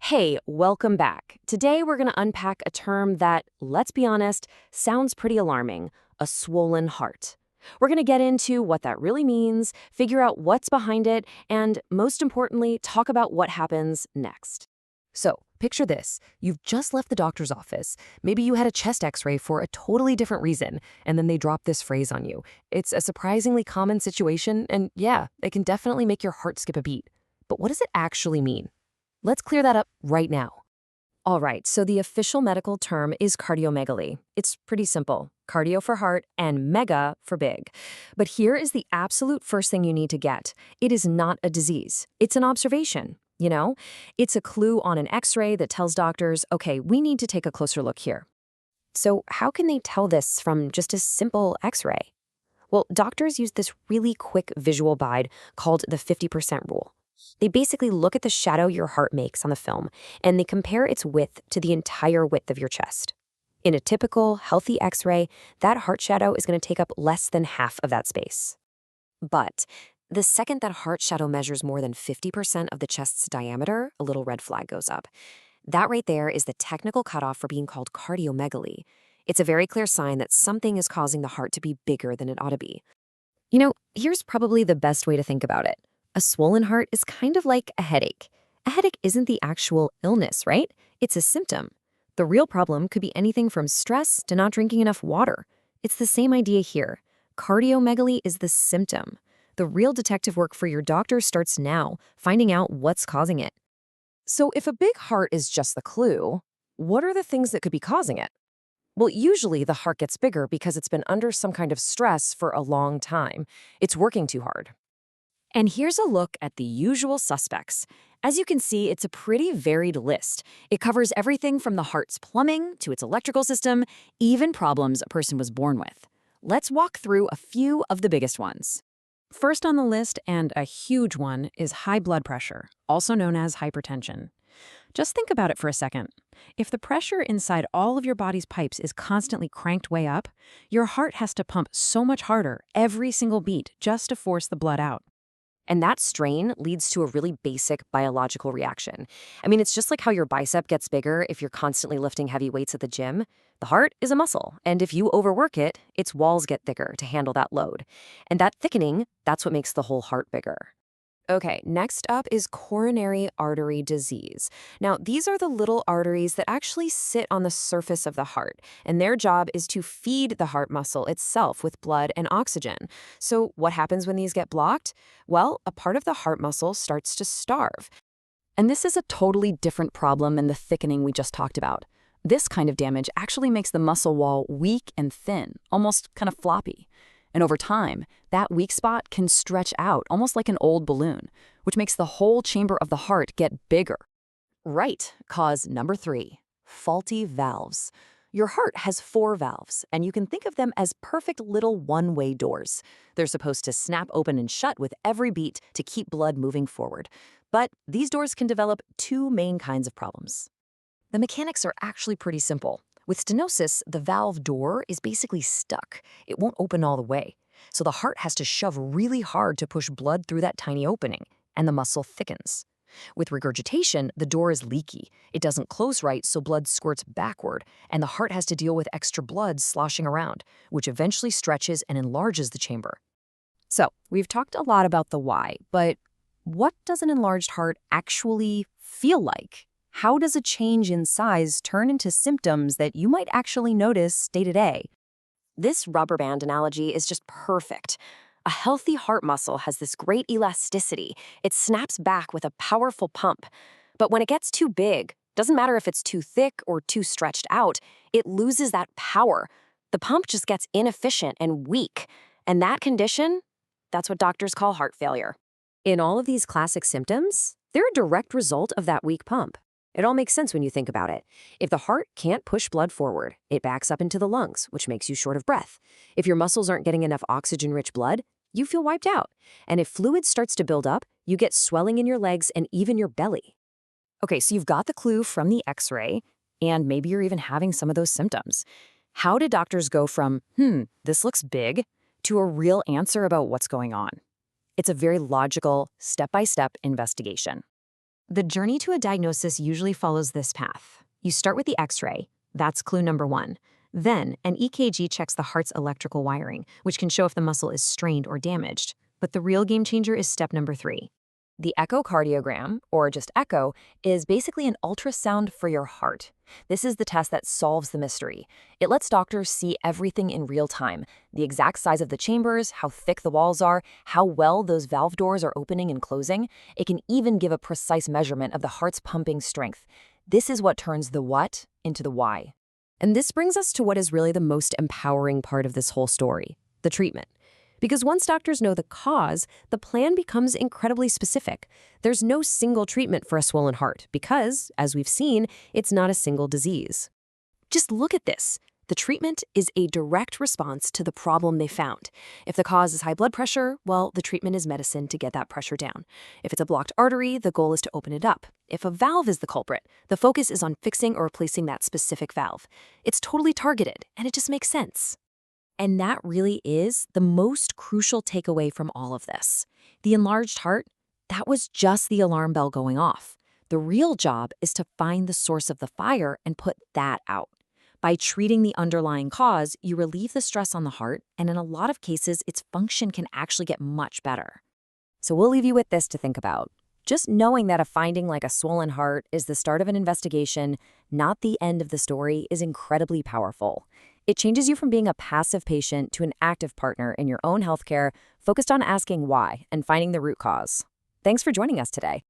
Hey, welcome back. Today we're going to unpack a term that, let's be honest, sounds pretty alarming: a swollen heart. We're going to get into what that really means, figure out what's behind it, and most importantly, talk about what happens next. So, picture this. You've just left the doctor's office. Maybe you had a chest x-ray for a totally different reason, and then they drop this phrase on you. It's a surprisingly common situation, and yeah, it can definitely make your heart skip a beat. But what does it actually mean? Let's clear that up right now. All right, so the official medical term is cardiomegaly. It's pretty simple: cardio for heart and mega for big. But here is the absolute first thing you need to get. It is not a disease. It's an observation, you know? It's a clue on an x-ray that tells doctors, okay, we need to take a closer look here. So how can they tell this from just a simple x-ray? Well, doctors use this really quick visual guide called the 50% rule. They basically look at the shadow your heart makes on the film, and they compare its width to the entire width of your chest. In a typical, healthy x-ray, that heart shadow is going to take up less than half of that space. But the second that heart shadow measures more than 50% of the chest's diameter, a little red flag goes up. That right there is the technical cutoff for being called cardiomegaly. It's a very clear sign that something is causing the heart to be bigger than it ought to be. Here's probably the best way to think about it. A swollen heart is kind of like a headache. A headache isn't the actual illness, right? It's a symptom. The real problem could be anything from stress to not drinking enough water. It's the same idea here. Cardiomegaly is the symptom. The real detective work for your doctor starts now, finding out what's causing it. So if a big heart is just the clue, what are the things that could be causing it? Well, usually the heart gets bigger because it's been under some kind of stress for a long time. It's working too hard. And here's a look at the usual suspects. As you can see, it's a pretty varied list. It covers everything from the heart's plumbing to its electrical system, even problems a person was born with. Let's walk through a few of the biggest ones. First on the list, and a huge one, is high blood pressure, also known as hypertension. Just think about it for a second. If the pressure inside all of your body's pipes is constantly cranked way up, your heart has to pump so much harder every single beat just to force the blood out. And that strain leads to a really basic biological reaction. It's just like how your bicep gets bigger if you're constantly lifting heavy weights at the gym. The heart is a muscle, and if you overwork it, its walls get thicker to handle that load. And that thickening, that's what makes the whole heart bigger. Okay, next up is coronary artery disease. Now, these are the little arteries that actually sit on the surface of the heart, and their job is to feed the heart muscle itself with blood and oxygen. So what happens when these get blocked? Well, a part of the heart muscle starts to starve. And this is a totally different problem than the thickening we just talked about. This kind of damage actually makes the muscle wall weak and thin, almost kind of floppy. And over time, that weak spot can stretch out almost like an old balloon, which makes the whole chamber of the heart get bigger. Right, cause number 3, faulty valves. Your heart has 4 valves, and you can think of them as perfect little one-way doors. They're supposed to snap open and shut with every beat to keep blood moving forward. But these doors can develop 2 main kinds of problems. The mechanics are actually pretty simple. With stenosis, the valve door is basically stuck. It won't open all the way. So the heart has to shove really hard to push blood through that tiny opening, and the muscle thickens. With regurgitation, the door is leaky. It doesn't close right, so blood squirts backward, and the heart has to deal with extra blood sloshing around, which eventually stretches and enlarges the chamber. So, we've talked a lot about the why, but what does an enlarged heart actually feel like? How does a change in size turn into symptoms that you might actually notice day to day? This rubber band analogy is just perfect. A healthy heart muscle has this great elasticity. It snaps back with a powerful pump. But when it gets too big, doesn't matter if it's too thick or too stretched out, it loses that power. The pump just gets inefficient and weak. And that condition, that's what doctors call heart failure. In all of these classic symptoms, they're a direct result of that weak pump. It all makes sense when you think about it. If the heart can't push blood forward, it backs up into the lungs, which makes you short of breath. If your muscles aren't getting enough oxygen-rich blood, you feel wiped out. And if fluid starts to build up, you get swelling in your legs and even your belly. Okay, so you've got the clue from the x-ray, and maybe you're even having some of those symptoms. How did doctors go from, this looks big, to a real answer about what's going on? It's a very logical, step-by-step investigation. The journey to a diagnosis usually follows this path. You start with the X-ray. That's clue number one. Then, an EKG checks the heart's electrical wiring, which can show if the muscle is strained or damaged. But the real game changer is step number three. The echocardiogram, or just echo, is basically an ultrasound for your heart. This is the test that solves the mystery. It lets doctors see everything in real time, the exact size of the chambers, how thick the walls are, how well those valve doors are opening and closing. It can even give a precise measurement of the heart's pumping strength. This is what turns the what into the why. And this brings us to what is really the most empowering part of this whole story, the treatment. Because once doctors know the cause, the plan becomes incredibly specific. There's no single treatment for a swollen heart because, as we've seen, it's not a single disease. Just look at this. The treatment is a direct response to the problem they found. If the cause is high blood pressure, well, the treatment is medicine to get that pressure down. If it's a blocked artery, the goal is to open it up. If a valve is the culprit, the focus is on fixing or replacing that specific valve. It's totally targeted, and it just makes sense. And that really is the most crucial takeaway from all of this. The enlarged heart, that was just the alarm bell going off. The real job is to find the source of the fire and put that out. By treating the underlying cause, you relieve the stress on the heart, and in a lot of cases, its function can actually get much better. So we'll leave you with this to think about. Just knowing that a finding like a swollen heart is the start of an investigation, not the end of the story, is incredibly powerful. It changes you from being a passive patient to an active partner in your own healthcare, focused on asking why and finding the root cause. Thanks for joining us today.